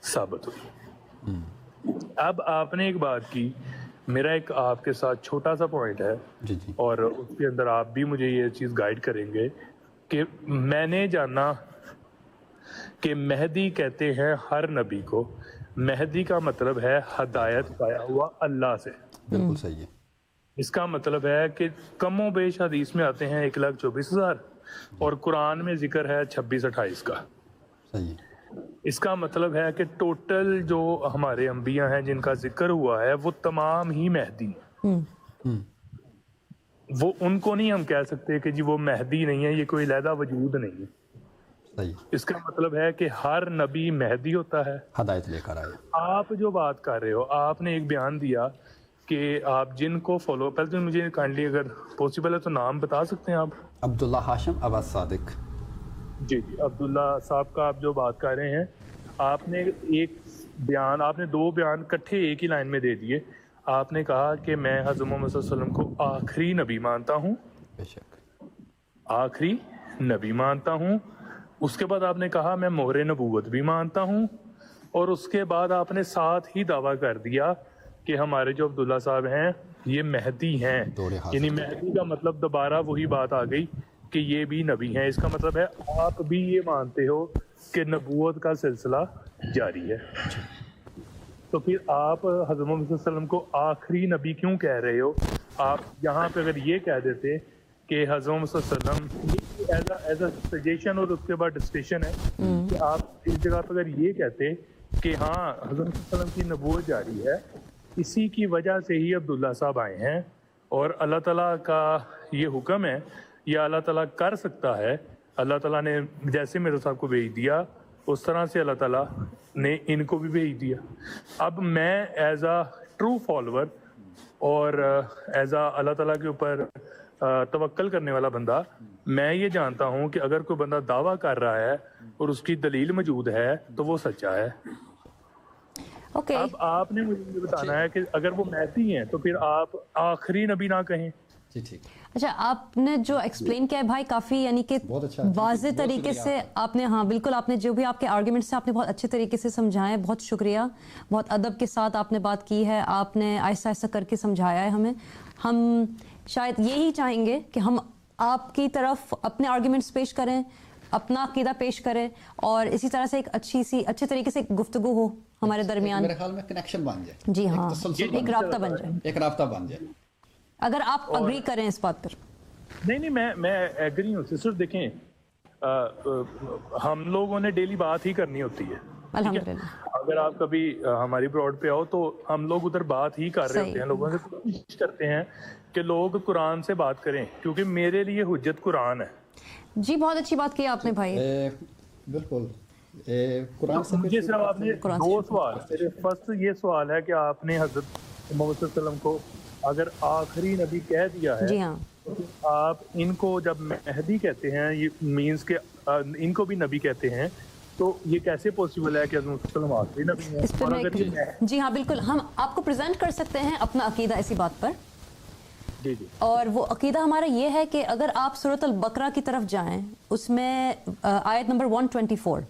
ثابت ہوئی. اب آپ نے ایک بات کی, میرا ایک آپ کے ساتھ چھوٹا سا پوائنٹ ہے اور اس کے اندر آپ بھی مجھے یہ چیز گائیڈ کریں گے کہ میں نے جانا کہ مہدی کہتے ہیں ہر نبی کو, مہدی کا مطلب ہے ہدایت پایا ہوا اللہ سے. بالکل صحیح ہے. اس کا مطلب ہے کہ کم و بیش حدیث میں آتے ہیں 1,24,000 اور قرآن میں ذکر ہے 26-28 کا. صحیح. اس کا مطلب ہے کہ ٹوٹل جو ہمارے انبیاء ہیں جن کا ذکر ہوا ہے وہ تمام ہی مہدی ہیں. وہ ان کو نہیں ہم کہہ سکتے کہ جی وہ مہدی نہیں ہے, یہ کوئی علیحدہ وجود نہیں ہے. اس کا مطلب ہے کہ ہر نبی مہدی ہوتا ہے, ہدایت لے کر آئے. آپ جو بات کر رہے ہو, آپ نے ایک بیان دیا کہ آپ جن کو فالو, پہلے تو مجھے کائنڈلی اگر پاسبل ہے تو نام بتا سکتے ہیں آپ؟ عبداللہ ہاشم عباس صادق. جی جی, عبداللہ صاحب کا آپ جو بات کر رہے ہیں, آپ نے ایک بیان, آپ نے 2 بیان کٹھے ایک ہی لائن میں دے دیے. آپ نے کہا کہ میں حضرت محمد صلی اللہ علیہ وسلم کو آخری نبی مانتا ہوں, بے شک آخری نبی مانتا ہوں. اس کے بعد آپ نے کہا میں مہر نبوت بھی مانتا ہوں, اور اس کے بعد آپ نے ساتھ ہی دعویٰ کر دیا کہ ہمارے جو عبداللہ صاحب ہیں یہ مہدی ہیں. یعنی مہدی کا مطلب دوبارہ وہی بات آ گئی کہ یہ بھی نبی ہیں. اس کا مطلب ہے آپ بھی یہ مانتے ہو کہ نبوت کا سلسلہ جاری ہے. تو پھر آپ حضرت محمد صلی اللہ علیہ وسلم کو آخری نبی کیوں کہہ رہے ہو؟ آپ یہاں پہ اگر یہ کہہ دیتے کہ حضرت محمد صلی اللہ علیہ وسلم ایز اے سجیشن, اور اس کے بعد ڈسکشن ہے کہ آپ اس جگہ پہ اگر یہ کہتے کہ ہاں حضرت صلی اللہ علیہ وسلم کی نبوت جاری ہے, اسی کی وجہ سے ہی عبداللہ صاحب آئے ہیں, اور اللہ تعالیٰ کا یہ حکم ہے یا اللہ تعالیٰ کر سکتا ہے, اللہ تعالیٰ نے جیسے مرزا صاحب کو بھیج دیا اس طرح سے اللہ تعالیٰ نے ان کو بھی بھیج دیا. اب میں ایز اے ٹرو فالوور اور ایز اے اللہ تعالیٰ کے اوپر توکل کرنے والا بندہ, میں یہ جانتا ہوں کہ اگر کوئی بندہ دعویٰ کر رہا ہے اور اس کی دلیل موجود ہے تو وہ سچا ہے. اب آپ نے مجھے یہ بتانا ہے کہ اگر وہ مہدی ہیں تو پھر آپ آخری نبی نہ کہیں. جی ٹھیک. اچھا, آپ نے جو ایکسپلین کیا ہے بھائی کافی یعنی کہ واضح طریقے سے آپ نے, ہاں بالکل, آپ نے جو بھی آپ کے آرگیومنٹس سے آپ نے بہت اچھے طریقے سے سمجھائے. بہت شکریہ, بہت ادب کے ساتھ آپ نے بات کی ہے, آپ نے آہستہ آہستہ کر کے سمجھایا ہے ہمیں. ہم شاید یہی چاہیں گے کہ ہم آپ کی طرف اپنے آرگیومنٹس پیش کریں, اپنا عقیدہ پیش کریں, اور اسی طرح سے ایک اچھے طریقے سے گفتگو ہو ہمارے درمیان. میرے خیال میں کنیکشن بن جائے. جی ہاں, ایک رابطہ بن جائے, ایک رابطہ بن جائے, اگر آپ اگری کریں اس بات پر. نہیں, میں ایگری ہوں سسٹر. دیکھیں, ہم لوگوں نے ڈیلی بات ہی کرنی ہوتی ہے. الحمدللہ, اگر آپ کبھی ہماری براڈ پہ آؤ تو ہم لوگ ادھر بات ہی کر رہے ہوتے ہیں, لوگوں سے کوشش کرتے ہیں کہ لوگ قرآن سے بات کریں, کیونکہ میرے لیے حجت قرآن ہے. جی بہت اچھی بات کی آپ نے بھائی. بالکل. قرآن سے مجھے صرف آپ نے 2 سوال, میرے فرسٹ یہ سوال ہے کہ آپ نے حضرت محمد صلی اللہ علیہ وسلم کو اگر آخری نبی کہہ دیا ہے, جی ہاں, آپ ان کو جب مہدی کہتے ہیں, یہ مینس کہ ان کو بھی نبی کہتے ہیں, تو یہ کیسے پاسبل ہے کہ حضرت صلی اللہ علیہ وسلم آخری نبی ہیں؟ اس پہ جی ہاں بالکل, ہم آپ کو پریزنٹ کر سکتے ہیں اپنا عقیدہ اسی بات پر. جی جی. اور وہ عقیدہ ہمارا یہ ہے کہ اگر آپ سورۃ البقرہ کی طرف جائیں, اس میں آیت نمبر 124,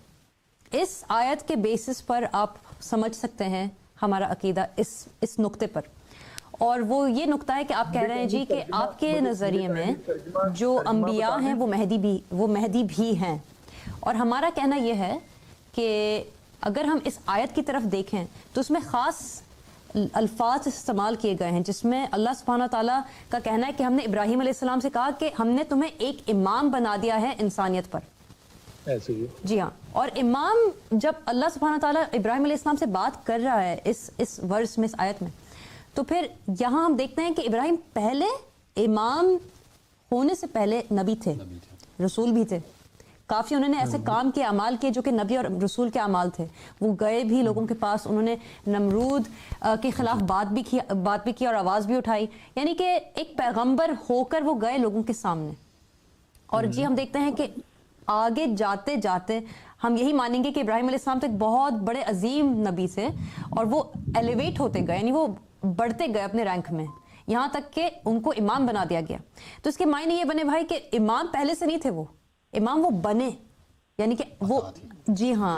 اس آیت کے بیسس پر آپ سمجھ سکتے ہیں ہمارا عقیدہ اس نقطے پر. اور وہ یہ نقطہ ہے کہ آپ کہہ رہے ہیں جی کہ آپ کے نظریے میں جو انبیاء ہیں وہ مہدی بھی ہیں, اور ہمارا کہنا یہ ہے کہ اگر ہم اس آیت کی طرف دیکھیں تو اس میں خاص الفاظ استعمال کیے گئے ہیں جس میں اللہ سبحانہ تعالیٰ کا کہنا ہے کہ ہم نے ابراہیم علیہ السلام سے کہا کہ ہم نے تمہیں ایک امام بنا دیا ہے انسانیت پر. ایسے ہی. جی ہاں, اور امام جب اللہ سبحانہ تعالیٰ ابراہیم علیہ السلام سے بات کر رہا ہے اس ورس میں, اس آیت میں, تو پھر یہاں ہم دیکھتے ہیں کہ ابراہیم پہلے امام ہونے سے پہلے نبی تھے, رسول بھی تھے. کافی انہوں نے ایسے کام کے اعمال کیے جو کہ نبی اور رسول کے اعمال تھے. وہ گئے بھی لوگوں کے پاس, انہوں نے نمرود کے خلاف بات بھی کی اور آواز بھی اٹھائی, یعنی کہ ایک پیغمبر ہو کر وہ گئے لوگوں کے سامنے. اور جی ہم دیکھتے ہیں کہ آگے جاتے جاتے ہم یہی مانیں گے کہ ابراہیم علیہ السلام تو ایک بہت بڑے عظیم نبی تھے, اور وہ ایلیویٹ ہوتے گئے, یعنی وہ بڑھتے گئے اپنے رینک میں, یہاں تک کہ ان کو امام بنا دیا گیا. تو اس کے معنی یہ بنے بھائی کہ امام پہلے سے نہیں تھے, وہ امام وہ بنے, یعنی کہ وہ جی ہاں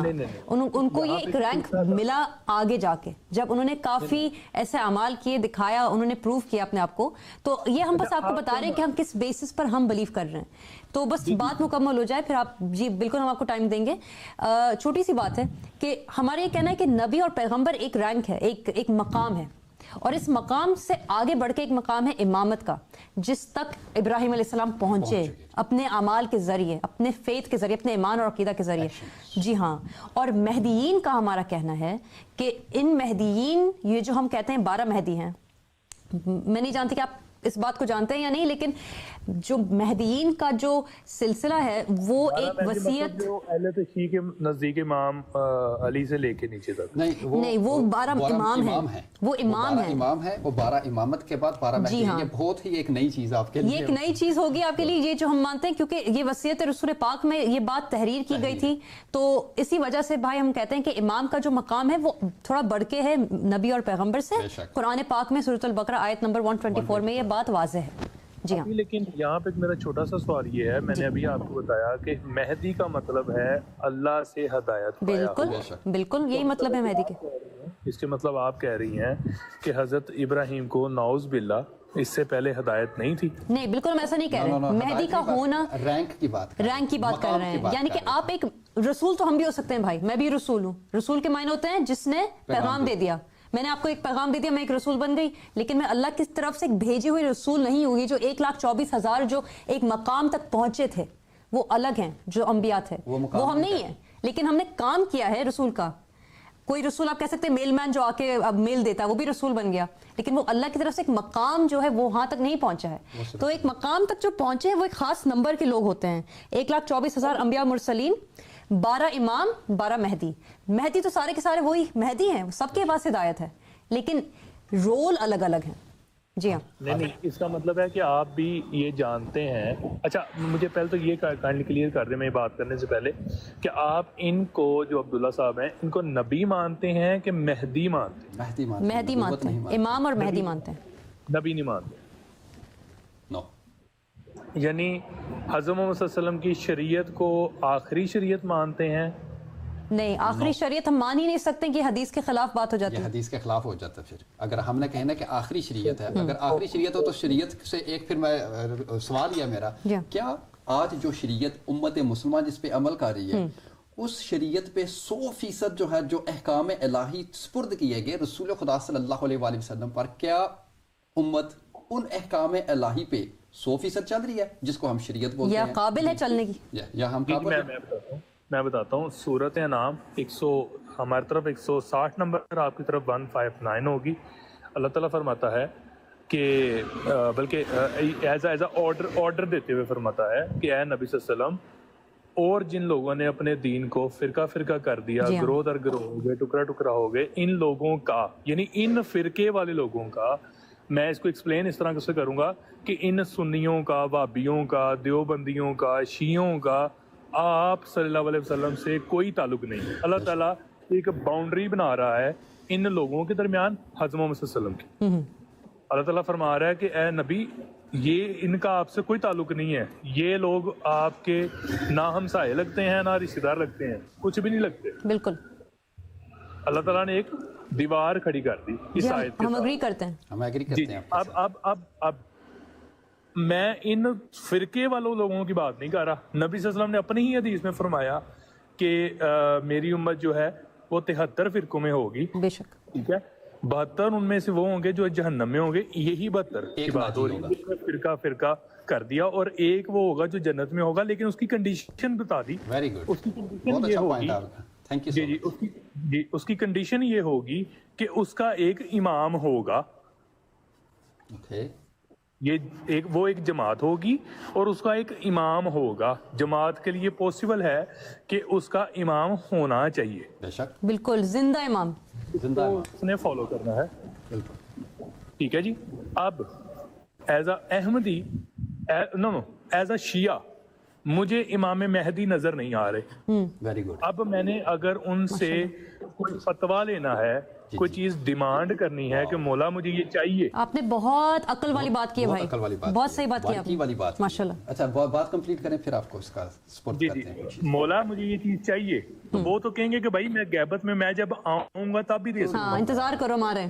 ان کو یہ ایک رینک ملا آگے جا کے, جب انہوں نے کافی ایسے اعمال کیے, دکھایا, انہوں نے پروف کیا اپنے آپ کو. تو یہ ہم بس آپ کو بتا رہے ہیں کہ ہم کس بیسس پر ہم بلیو کر رہے ہیں. تو بس بات مکمل ہو جائے پھر آپ جی بالکل ہم آپ کو ٹائم دیں گے. چھوٹی سی بات ہے کہ ہمارا یہ کہنا ہے کہ نبی اور پیغمبر ایک رینک ہے, ایک مقام ہے, اور اس مقام سے آگے بڑھ کے ایک مقام ہے امامت کا، جس تک ابراہیم علیہ السلام پہنچے اپنے اعمال کے ذریعے، اپنے فیتھ کے ذریعے، اپنے ایمان اور عقیدہ کے ذریعے. جی ہاں. اور مہدیین کا ہمارا کہنا ہے کہ ان مہدیین، یہ جو ہم کہتے ہیں 12 مہدی ہیں، میں نہیں جانتی کہ آپ اس بات کو جانتے ہیں یا نہیں، لیکن جو مہدیین کا جو سلسلہ ہے وہ ایک وصیت، اہل تشیع کے نزدیک امام علی سے لے کے نیچے تک نہیں، وہ 12 امام ہیں، وہ امام ہیں، امام ہے، وہ 12 امامت کے بعد 12 مہدی. یہ بہت ہی ایک نئی چیز آپ کے لیے، یہ ایک نئی چیز ہوگی آپ کے لیے، یہ جو ہم مانتے ہیں، کیونکہ یہ وصیت رسول پاک میں یہ بات تحریر کی گئی تھی، تو اسی وجہ سے بھائی ہم کہتے ہیں کہ امام کا جو مقام ہے وہ تھوڑا بڑھ کے ہے نبی اور پیغمبر سے. قرآن پاک میں سورۃ البقرہ آیت نمبر 124 میں یہ بات واضح ہے. جی ہاں. لیکن یہاں پہ میرا چھوٹا سا سوال یہ ہے، میں نے ابھی آپ کو بتایا کہ مہدی کا مطلب ہے اللہ سے ہدایت پایا. بالکل بالکل یہی مطلب ہے مہدی کے. اس کے مطلب آپ کہہ رہی ہیں کہ حضرت ابراہیم کو نعوذ باللہ اس سے پہلے ہدایت نہیں تھی؟ نہیں، بالکل ہم ایسا نہیں کہہ رہے. مہدی کا ہونا رینک کی بات کر رہے ہیں، یعنی کہ آپ ایک رسول تو ہم بھی ہو سکتے ہیں بھائی، میں بھی رسول ہوں. رسول کے معنی ہوتے ہیں جس نے پیغام دے دیا. میں نے آپ کو ایک پیغام دے دیا، میں ایک رسول بن گئی، لیکن میں اللہ کی طرف سے ایک بھیجے ہوئے رسول نہیں ہوئی. جو 1,24,000 جو ایک مقام تک پہنچے تھے وہ الگ ہیں، جو انبیاء تھے وہ ہم نہیں ہیں، لیکن ہم نے کام کیا ہے رسول کا. کوئی رسول آپ کہہ سکتے ہیں میل مین جو آ کے اب میل دیتا ہے وہ بھی رسول بن گیا، لیکن وہ اللہ کی طرف سے ایک مقام جو ہے وہ وہاں تک نہیں پہنچا ہے. تو ایک مقام تک جو پہنچے ہیں وہ ایک خاص نمبر کے لوگ ہوتے ہیں. 1,24,000 انبیاء مرسلین، 12 امام، 12 مہدی. مہدی تو سارے کے سارے وہی مہدی ہیں، سب کے پاس ہدایت ہے، لیکن رول الگ الگ ہیں. جی ہاں. نہیں، اس کا مطلب ہے کہ آپ بھی یہ جانتے ہیں. اچھا مجھے پہلے تو یہ کائنڈلی کلیئر کر دیں میں بات کرنے سے پہلے کہ آپ ان کو جو عبداللہ صاحب ہیں ان کو نبی مانتے ہیں کہ مہدی مانتے ہیں؟ مہدی مانتے ہیں، امام اور مہدی مانتے ہیں، نبی نہیں مانتے. نو. یعنی حضرت محمد صلی اللہ علیہ وسلم کی شریعت کو آخری شریعت مانتے ہیں؟ نہیں، آخری شریعت ہم مان ہی نہیں سکتے کہ حدیث کے خلاف بات ہو جاتی ہے. یہ حدیث کے خلاف ہو جاتا ہے. پھر اگر ہم نے کہنا کہ آخری شریعت ہے، اگر آخری شریعت ہو تو شریعت سے ایک پھر میں سوال یہ میرا، کیا آج جو شریعت امت مسلمان جس پہ عمل کر رہی ہے اس شریعت پہ 100% جو ہے جو احکام الہی سپرد کیے گئے رسول خدا صلی اللہ علیہ وآلہ وسلم پر، کیا امت ان احکام الہی پہ 100% چل رہی ہے جس کو ہم شریعت بولتے ہیں، یا قابل ہے چلنے کی؟ یا ہم قابل ہیں؟ میں بتاتا ہوں. سورۃ انعام ہماری طرف 160 نمبر، آپ کی طرف 159 ہوگی. اللہ تعالیٰ فرماتا ہے کہ بلکہ ایز آرڈر دیتے ہوئے فرماتا ہے کہ اے نبی صلی اللہ علیہ وسلم، اور جن لوگوں نے اپنے دین کو فرقہ فرقہ کر دیا، گروہ در گروہ ہو گئے، ٹکڑا ٹکڑا ہو گئے، ان لوگوں کا، یعنی ان فرقے والے لوگوں کا، میں اس کو ایکسپلین اس طرح سے کروں گا کہ ان سنیوں کا، وہابیوں کا، دیوبندیوں کا، شیعوں کا آپ صلی اللہ علیہ وسلم سے کوئی تعلق نہیں. اللہ تعالیٰ ایک باؤنڈری بنا رہا ہے ان لوگوں کے درمیان حضرت محمد صلی اللہ علیہ وسلم کی. اللہ تعالیٰ فرما رہا ہے کہ اے نبی، یہ ان کا آپ سے کوئی تعلق نہیں ہے، یہ لوگ آپ کے نہ ہمسائے لگتے ہیں نہ رشتہ دار لگتے ہیں، کچھ بھی نہیں لگتے. بالکل اللہ تعالیٰ نے ایک دیوار کھڑی کر دی اس آیت کے ہم ساتھ. اگری کرتے ہیں، ہم ایگری کرتے ہیں. اب میں ان فرقے والوں لوگوں کی بات نہیں کر رہا. نبی صلی اللہ علیہ وسلم نے اپنی ہی حدیث میں فرمایا کہ میری امت جو ہے وہ 73 فرقوں میں ہوگی. بے شک. ٹھیک ہے، 72 ان میں سے وہ ہوں گے جو جہنم میں ہوں گے. یہی 72 کی بات ہو رہی ہے. فرقہ فرقہ کر دیا، اور ایک وہ ہوگا جو جنت میں ہوگا، لیکن اس کی کنڈیشن بتا دی. Very good. اس کی کنڈیشن یہ ہوگی، تھینک یو سو مچ. اس کی کنڈیشن یہ ہوگی کہ اس کا ایک امام ہوگا. وہ ایک جماعت ہوگی اور اس کا ایک امام ہوگا. جماعت کے لیے پاسبل ہے کہ اس کا امام ہونا چاہیے. بے شک. بالکل زندہ امام، زندہ امام اس نے فالو کرنا ہے. بالکل. ٹھیک ہے جی. اب as a Ahmadi, as a شیعہ مجھے امام مہدی نظر نہیں آ رہے. Very good. اب میں نے اگر ان سے کوئی فتویٰ لینا ہے، کوئی چیز ڈیمانڈ کرنی ہے کہ مولا مجھے یہ چاہیے. آپ نے بہت عقل والی بات کی ہے بھائی، بہت صحیح بات کی آپ نے، ماشاءاللہ. اچھا بات کمپلیٹ کریں پھر آپ کو اس کا سپورٹ کرتے ہیں. مولا مجھے یہ چیز چاہیے، تو وہ تو کہیں گے کہ بھائی میں غیبت میں جب آؤں گا تب بھی دے سکتا ہوں. انتظار کرو ہمارے.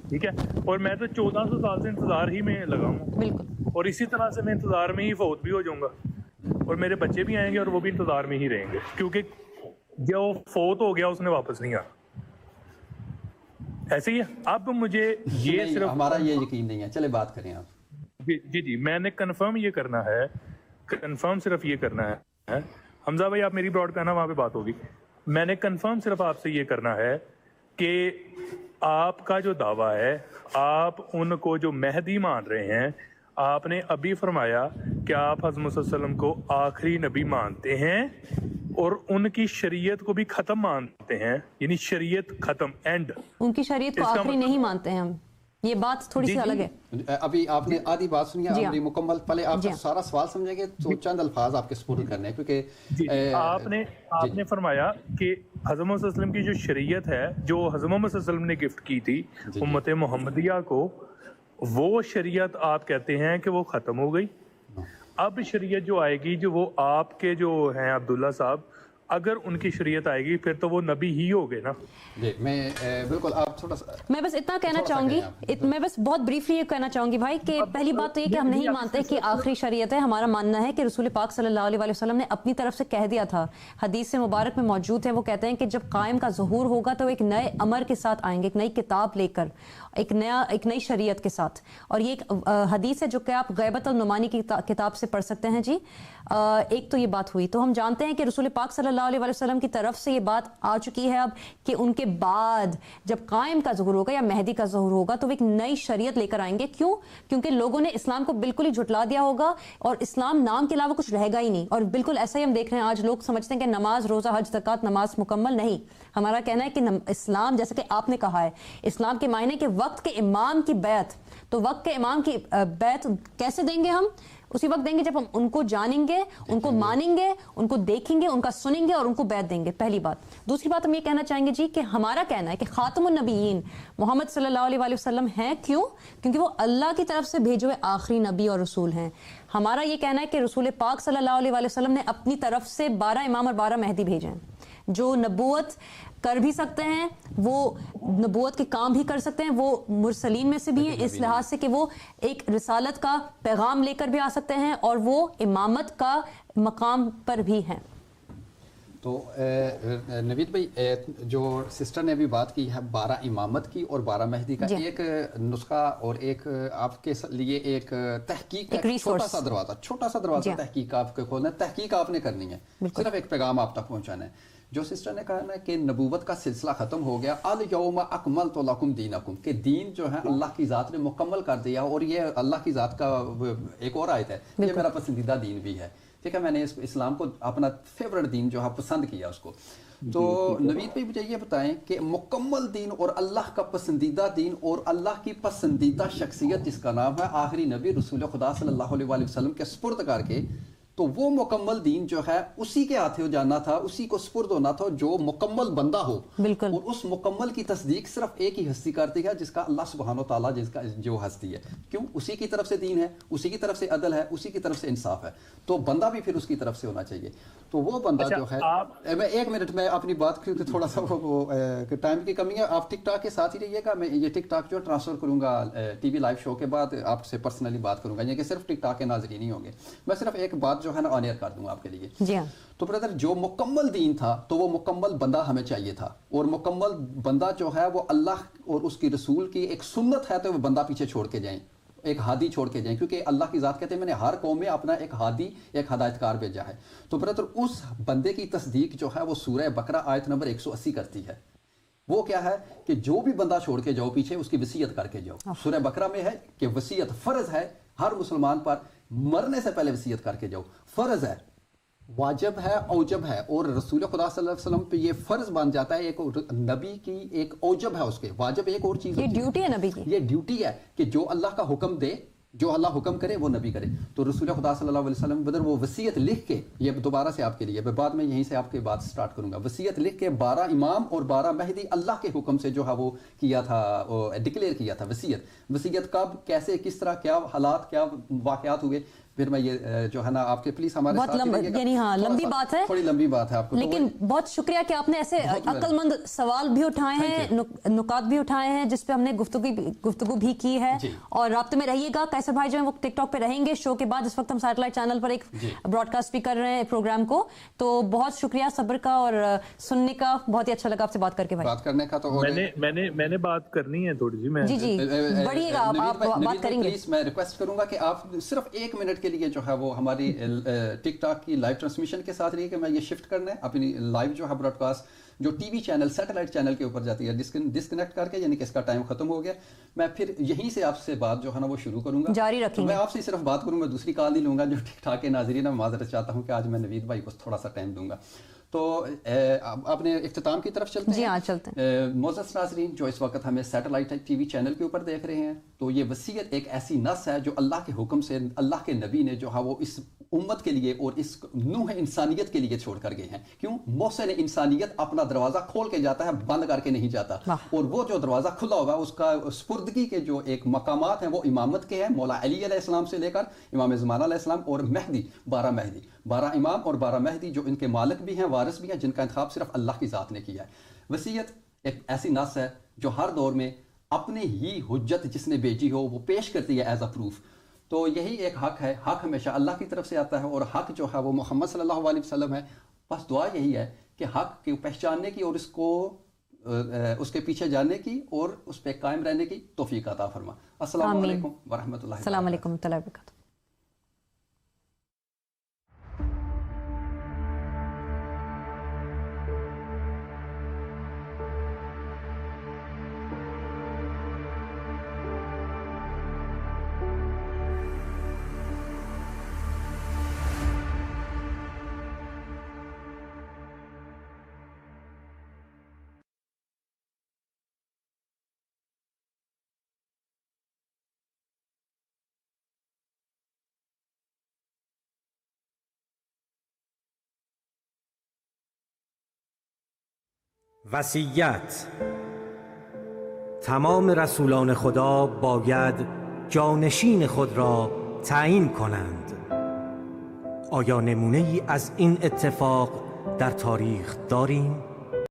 ٹھیک ہے. اور میں تو 1400 سال سے انتظار ہی میں لگا ہوں. بالکل. اور اسی طرح سے میں انتظار میں ہی فوت بھی ہو جاؤں گا، اور میرے بچے بھی آئیں گے اور وہ بھی انتظار میں ہی رہیں گے، کیونکہ جو فوت ہو گیا اس نے واپس نہیں آنا. ایسے ہی ہے. اب مجھے یہ صرف ہمارا یہ یقین نہیں ہے. چلے بات کریں آپ. جی میں نے کنفرم یہ کرنا ہے, کنفرم صرف یہ کرنا ہے. حمزہ بھائی آپ میری براڈ کرنا, وہاں پہ بات ہوگی. میں نے کنفرم صرف آپ سے یہ کرنا ہے کہ آپ کا جو دعویٰ ہے, آپ ان کو جو مہدی مان رہے ہیں, آپ نے ابھی فرمایا کہ آپ حضرت صلی اللہ علیہ وسلم کو آخری نبی مانتے ہیں اور ان کی شریعت کو بھی ختم مانتے ہیں, یعنی شریعت ختم, اینڈ. ان کی شریعت کو آخری نہیں مانتے ہیں ہم, یہ بات تھوڑی سی الگ ہے. ابھی آپ نے آدھی بات سنی ہے, ہماری مکمل. پہلے آپ کا سارا سوال سمجھیں گے تو چند الفاظ آپ کے سپرد کرنے ہیں, کیونکہ آپ نے فرمایا کہ حضرت محمد صلی اللہ علیہ وسلم کی جو شریعت ہے, جو حضرت محمد صلی اللہ علیہ وسلم نے گفٹ کی تھی امت محمدیہ کو, وہ شریعت آپ کہتے ہیں کہ وہ ختم ہو گئی. اب شریعت جو آئے گی, جو وہ آپ کے جو ہیں عبداللہ صاحب, اگر ان کی شریعت آئے گی پھر تو وہ نبی ہی ہو گئے نا. میں بالکل, آپ تھوڑا سا, میں بس اتنا کہنا چاہوں گی, میں بس بہت بریفلی یہ کہنا چاہوں گی بھائی کہ پہلی بات تو یہ کہ ہم نہیں مانتے کہ آخری شریعت ہے. ہمارا ماننا ہے کہ رسول پاک صلی اللہ علیہ وسلم نے اپنی طرف سے کہہ دیا تھا, حدیث مبارک میں موجود ہے, وہ کہتے ہیں کہ جب قائم کا ظہور ہوگا تو ایک نئے امر کے ساتھ آئیں گے, ایک نئی کتاب لے کر, ایک نئی شریعت کے ساتھ. اور یہ ایک حدیث ہے جو کہ آپ غیبت النعمانی کی کتاب سے پڑھ سکتے ہیں. جی ایک تو یہ بات ہوئی. تو ہم جانتے ہیں کہ رسول پاک صلی اللہ علیہ وسلم کی طرف سے یہ بات آ چکی ہے اب کہ ان کے بعد جب قائم کا ظہور ہوگا یا مہدی کا ظہور ہوگا تو وہ ایک نئی شریعت لے کر آئیں گے. کیوں؟ کیونکہ لوگوں نے اسلام کو بالکل ہی جھٹلا دیا ہوگا اور اسلام نام کے علاوہ کچھ رہے گا ہی نہیں. اور بالکل ایسا ہی ہم دیکھ رہے ہیں, آج لوگ سمجھتے ہیں کہ نماز, روزہ, حج, زکوٰۃ, نماز مکمل نہیں. ہمارا کہنا ہے کہ اسلام, جیسے کہ آپ نے کہا ہے, اسلام کے معنی کہ وقت کے امام کی بیعت. تو وقت کے امام کی بیعت کیسے دیں گے ہم؟ اسی وقت دیں گے جب ہم ان کو جانیں گے, ان کو مانیں گے, ان کو دیکھیں گے, ان کا سنیں گے اور ان کو بیعت دیں گے. پہلی بات. دوسری بات ہم یہ کہنا چاہیں گے جی کہ ہمارا کہنا ہے کہ خاتم النبیین محمد صلی اللہ علیہ وسلم ہیں. کیوں؟ کیونکہ وہ اللہ کی طرف سے بھیجے ہوئے آخری نبی اور رسول ہیں. ہمارا یہ کہنا ہے کہ رسول پاک صلی اللہ علیہ وسلم نے اپنی طرف سے 12 امام اور 12 مہدی بھیجے ہیں, جو نبوت کر بھی سکتے ہیں, وہ نبوت کے کام بھی کر سکتے ہیں, وہ مرسلین میں سے بھی ہیں اس لحاظ سے کہ وہ ایک رسالت کا پیغام لے کر بھی آ سکتے ہیں, اور وہ امامت کا مقام پر بھی ہیں. تو نوید بھائی, جو سسٹر نے ابھی بات کی ہے 12 امامت کی اور 12 مہدی کا, ایک نسخہ اور ایک آپ کے لیے ایک تحقیق کا چھوٹا سا دروازہ تحقیق آپ کے کھولنا ہے. تحقیق آپ نے کرنی ہے, صرف ایک پیغام آپ تک پہنچانا ہے. جو سسٹر نے کہا نا کہ نبوت کا سلسلہ ختم ہو گیا, الیوم اکملت لکم دینکم, کہ دین جو ہے اللہ کی ذات نے مکمل کر دیا. اور یہ اللہ کی ذات کا ایک اور آیت ہے, یہ میرا پسندیدہ دین بھی ہے. ٹھیک ہے, میں نے اسلام کو اپنا فیورٹ دین جو ہے پسند کیا اس کو. تو نوید بھائی مجھے یہ بتائیں کہ مکمل دین اور اللہ کا پسندیدہ دین اور اللہ کی پسندیدہ شخصیت جس کا نام ہے آخری نبی رسول خدا صلی اللہ علیہ وسلم کے سپرد کر کے, تو وہ مکمل دین جو ہے اسی کے ہاتھوں جانا تھا, اسی کو سپرد ہونا تھا جو مکمل بندہ ہو. بالکل. اور اس مکمل کی تصدیق صرف ایک ہی ہستی کرتی ہے, جس کا اللہ سبحانہ و تعالیٰ جس کا جو ہستی ہے. کیوں؟ اسی کی طرف سے دین ہے, اسی کی طرف سے عدل ہے, اسی کی طرف سے انصاف ہے, تو بندہ بھی پھر اس کی طرف سے ہونا چاہیے. تو وہ بندہ جو ہے, میں 1 منٹ میں اپنی بات, کیونکہ تھوڑا سا وہ ٹائم کی کمی ہے, آپ ٹک ٹاک کے ساتھ ہی رہیے گا. میں یہ ٹک ٹاک جو ٹرانسفر کروں گا ٹی وی لائیو شو کے بعد, آپ سے پرسنلی بات کروں گا, یہ کہ صرف ٹک ٹاک کے ناظرین ہی ہوں گے. میں صرف ایک بات جو ہے نا آن ایئر کر دوں آپ کے لیے. جی ہاں. تو بردر, جو مکمل دین تھا تو وہ مکمل بندہ ہمیں چاہیے تھا, اور مکمل بندہ جو ہے وہ اللہ اور اس کی رسول کی ایک سنت ہے, تو وہ بندہ پیچھے چھوڑ کے جائیں, ایک ہادی چھوڑ کے جائیں, کیونکہ اللہ کی ذات کہتے ہیں میں نے ہر قوم میں اپنا ایک ہادی, ایک ہدایتکار بھیجا ہے. تو برادر, اس بندے کی تصدیق جو ہے وہ سورہ بقرہ آیت نمبر 180 کرتی ہے. وہ کیا ہے کہ جو بھی بندہ چھوڑ کے جاؤ پیچھے, اس کی وصیت کر کے جاؤ. سورہ بقرہ میں ہے کہ وصیت فرض ہے ہر مسلمان پر, مرنے سے پہلے وصیت کر کے جاؤ. فرض ہے, واجب ہے, اوجب ہے, اور رسول خدا صلی اللہ علیہ وسلم پہ یہ فرض بن جاتا ہے. ایک نبی کی ایک اوجب ہے اس کے, واجب ایک اور چیز, یہ ڈیوٹی ہے نبی کی, یہ ڈیوٹی ہے کہ جو اللہ کا حکم دے, جو اللہ حکم کرے وہ نبی کرے. تو رسول خدا صلی اللہ علیہ وسلم بدر وہ وصیت لکھ کے, یہ دوبارہ سے آپ کے لیے, بعد میں یہیں سے آپ کے بات سٹارٹ کروں گا, وصیت لکھ کے 12 امام اور 12 مہدی اللہ کے حکم سے جو ہے وہ کیا تھا, ڈکلیئر کیا تھا وصیت. وصیت کب, کیسے, کس طرح, کیا حالات, کیا واقعات ہوئے, پھر میں یہ جو ہے نا آپ کے پلیز ہمارے بہت یعنی ہاں لمبی بات ہے، تھوڑی لمبی بات ہے آپ کو، لیکن بہت شکریہ کہ آپ نے ایسے عقل مند سوال بھی اٹھائے ہیں، نکات بھی اٹھائے ہیں جس پہ ہم نے گفتگو بھی کی ہے. اور رابطے میں رہیے گا. قیصر بھائی جو ہیں وہ ٹک ٹاک پہ رہیں گے شو کے بعد. اس وقت ہم سیٹلائٹ چینل پر ایک براڈ کاسٹ بھی کر رہے ہیں پروگرام کو. تو بہت شکریہ صبر کا اور سننے کا. بہت ہی اچھا لگا آپ سے بات کر کے. بات کرنے کا تو میں نے بات کرنی ہے تھوڑی سی. میں جی بڑھیے گا، آپ بات کریں گے. پلیز میں ریکویسٹ کروں گا کہ آپ صرف 1 منٹ کے لیے جو ہے وہ ہماری ٹک ٹاک کی لائیو ٹرانسمیشن کے ساتھ رہیے کہ میں یہ شفٹ کرنا ہے اپنی لائیو جو ہے براڈ کاسٹ جو T V channel satellite channel کے اوپر جاتی ہے ڈسکنیکٹ کر کے، یعنی کہ اس کا ٹائم ختم ہو گیا. میں پھر یہیں سے آپ سے بات جو ہے نا وہ شروع کروں گا، جاری رکھیں گے. میں آپ سے صرف بات کروں گا، دوسری کال نہیں لوں گا. جو ٹک ٹاک کے ناظرین میں معذرت چاہتا ہوں کہ آج میں نوید بھائی کو تھوڑا سا ٹائم دوں گا. تو اپنے اختتام کی طرف چلتے ہیں. جی ہاں چلتے ہیں. معزز ناظرین جو اس وقت ہمیں سیٹلائٹ ٹی وی چینل کے اوپر دیکھ رہے ہیں، تو یہ وصیت ایک ایسی نص ہے جو اللہ کے حکم سے اللہ کے نبی نے جو ہے وہ اس امت کے لیے اور اس نوح انسانیت کے لیے چھوڑ کر گئے ہیں. کیوں؟ محسن انسانیت اپنا دروازہ کھول کے جاتا ہے، بند کر کے نہیں جاتا. اور وہ جو دروازہ کھلا ہوا ہے اس کا سپردگی کے جو ایک مقامات ہیں وہ امامت کے ہیں، مولا علی علیہ السلام سے لے کر امام زمانہ علیہ السلام اور مہدی 12 امام اور 12 مہدی جو ان کے مالک بھی ہیں، وارث بھی ہیں، جن کا انتخاب صرف اللہ کی ذات نے کیا ہے. وصیت ایک ایسی نص ہے جو ہر دور میں اپنے ہی حجت جس نے بھیجی ہو وہ پیش کرتی ہے ایز اے پروف. تو یہی ایک حق ہے. حق ہمیشہ اللہ کی طرف سے آتا ہے اور حق جو ہے وہ محمد صلی اللہ علیہ وسلم ہے. بس دعا یہی ہے کہ حق کو پہچاننے کی اور اس کے پیچھے جاننے کی اور اس پہ قائم رہنے کی توفیق عطا فرما. السلام علیکم ورحمۃ اللہ. السلام علیکم ورحمۃ اللہ وبرکاتہ. وصیت. تمام رسولان خدا باید جانشین خود را تعیین کنند. آیا نمونه ای از این اتفاق در تاریخ داریم؟